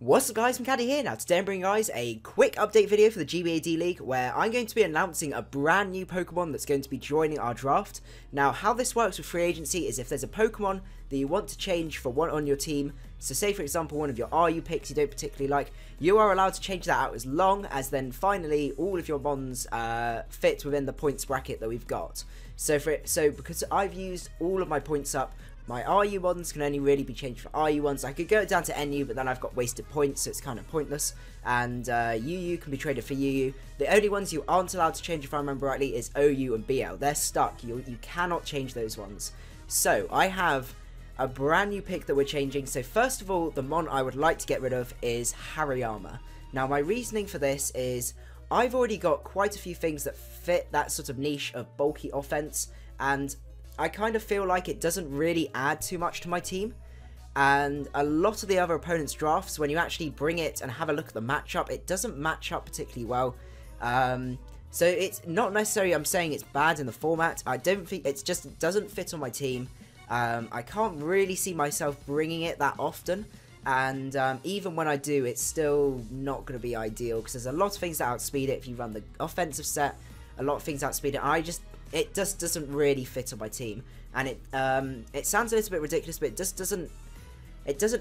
What's up guys, Caddy here. Now today I'm bringing you guys a quick update video for the GBA D-League where I'm going to be announcing a brand new Pokemon that's going to be joining our draft. Now how this works with free agency is if there's a Pokemon that you want to change for one on your team, so say for example one of your RU picks you don't particularly like, you are allowed to change that out as long as then finally all of your Mons fit within the points bracket that we've got. So because I've used all of my points up, my RU ones can only really be changed for RU ones. I could go down to NU, but then I've got wasted points, so it's kind of pointless. And UU can be traded for UU. The only ones you aren't allowed to change, if I remember rightly, is OU and BL. They're stuck. You cannot change those ones. So I have a brand new pick that we're changing. So first of all, the Mon I would like to get rid of is Hariyama. Now my reasoning for this is I've already got quite a few things that fit that sort of niche of bulky offense, and I kind of feel like it doesn't really add too much to my team. And a lot of the other opponents' drafts, when you actually bring it and have a look at the matchup, it doesn't match up particularly well. So it's not necessarily I'm saying it's bad in the format. I don't think it doesn't fit on my team. I can't really see myself bringing it that often. And even when I do, it's still not going to be ideal because there's a lot of things that outspeed it if you run the offensive set. A lot of things outspeed it. It just doesn't really fit on my team, and it sounds a little bit ridiculous, but it just doesn't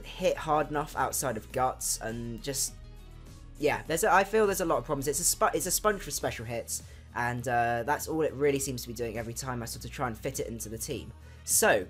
hit hard enough outside of guts, and just yeah, I feel there's a lot of problems. It's a sponge for special hits, and that's all it really seems to be doing every time I sort of try and fit it into the team. So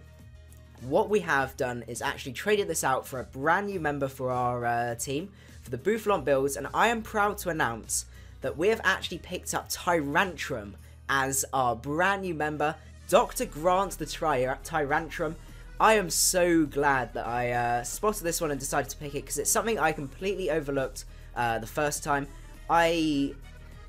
what we have done is actually traded this out for a brand new member for our team for the Bouffalon builds, and I am proud to announce that we have actually picked up Tyrantrum as our brand new member, Dr. Grant the Tyrantrum. I am so glad that I spotted this one and decided to pick it because it's something I completely overlooked the first time. I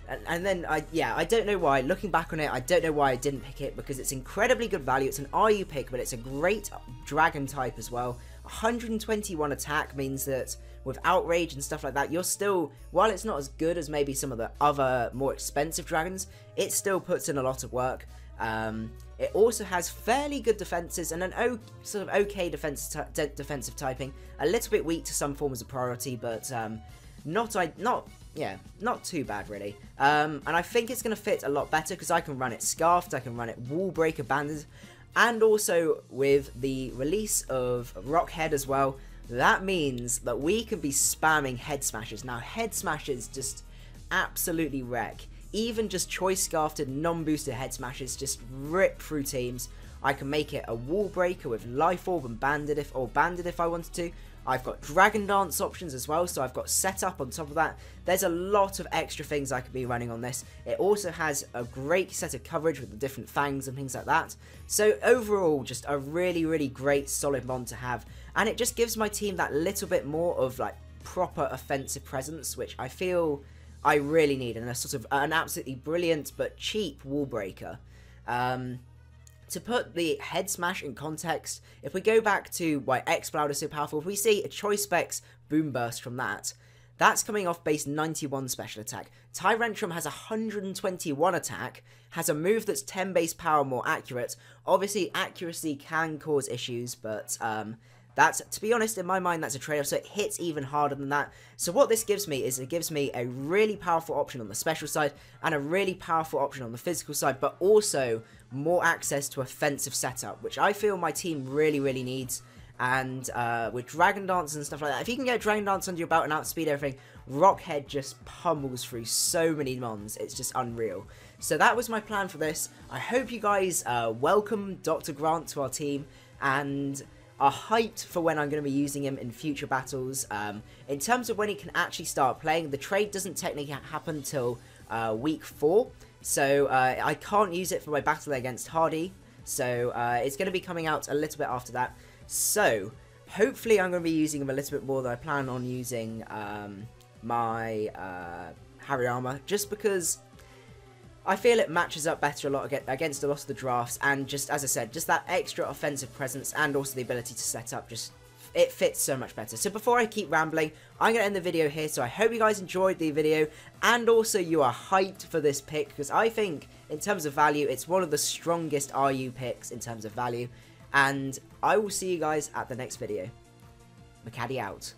don't know why. Looking back on it, I don't know why I didn't pick it because it's incredibly good value. It's an RU pick, but it's a great dragon type as well. 121 attack means that with outrage and stuff like that, you're still, while it's not as good as maybe some of the other more expensive dragons, it still puts in a lot of work. It also has fairly good defenses and an sort of okay defensive typing. A little bit weak to some forms of priority, but not too bad really. And I think it's going to fit a lot better because I can run it Scarfed, I can run it Wall Breaker Banded, and also with the release of Rockhead as well. That means that we can be spamming Head Smashes. Now, Head Smashes just absolutely wreck. Even just Choice Scarfed and non-boosted Head Smashes just rip through teams. I can make it a Wall Breaker with Life Orb and Banded if I wanted to. I've got Dragon Dance options as well, so I've got Setup on top of that. There's a lot of extra things I could be running on this. It also has a great set of coverage with the different fangs and things like that. So overall, just a really, really great solid Mon to have. And it just gives my team that little bit more of like proper offensive presence, which I feel I really need, and a sort of an absolutely brilliant but cheap Wall Breaker. To put the Head Smash in context, if we go back to why Exploud is so powerful, if we see a Choice Specs Boom Burst from that, that's coming off base 91 special attack. Tyrantrum has 121 attack, has a move that's 10 base power more accurate. Obviously, accuracy can cause issues, but that's, to be honest, in my mind, that's a trade-off, so it hits even harder than that. So what this gives me is it gives me a really powerful option on the special side and a really powerful option on the physical side, but also more access to offensive setup, which I feel my team really, really needs. And with Dragon Dance and stuff like that, if you can get Dragon Dance under your belt and outspeed everything, Rockhead just pummels through so many Mons. It's just unreal. So that was my plan for this. I hope you guys welcome Dr. Grant to our team and are hyped for when I'm going to be using him in future battles. In terms of when he can actually start playing, the trade doesn't technically happen until week 4. So I can't use it for my battle against Hardy. So it's going to be coming out a little bit after that. So hopefully I'm going to be using him a little bit more than I plan on using my Hariyama. Just because I feel it matches up better a lot against a lot of the drafts, and just, as I said, just that extra offensive presence and also the ability to set up, just, it fits so much better. So before I keep rambling, I'm going to end the video here, so I hope you guys enjoyed the video, and also you are hyped for this pick, because I think, in terms of value, it's one of the strongest RU picks in terms of value, and I will see you guys at the next video. Macaddy out.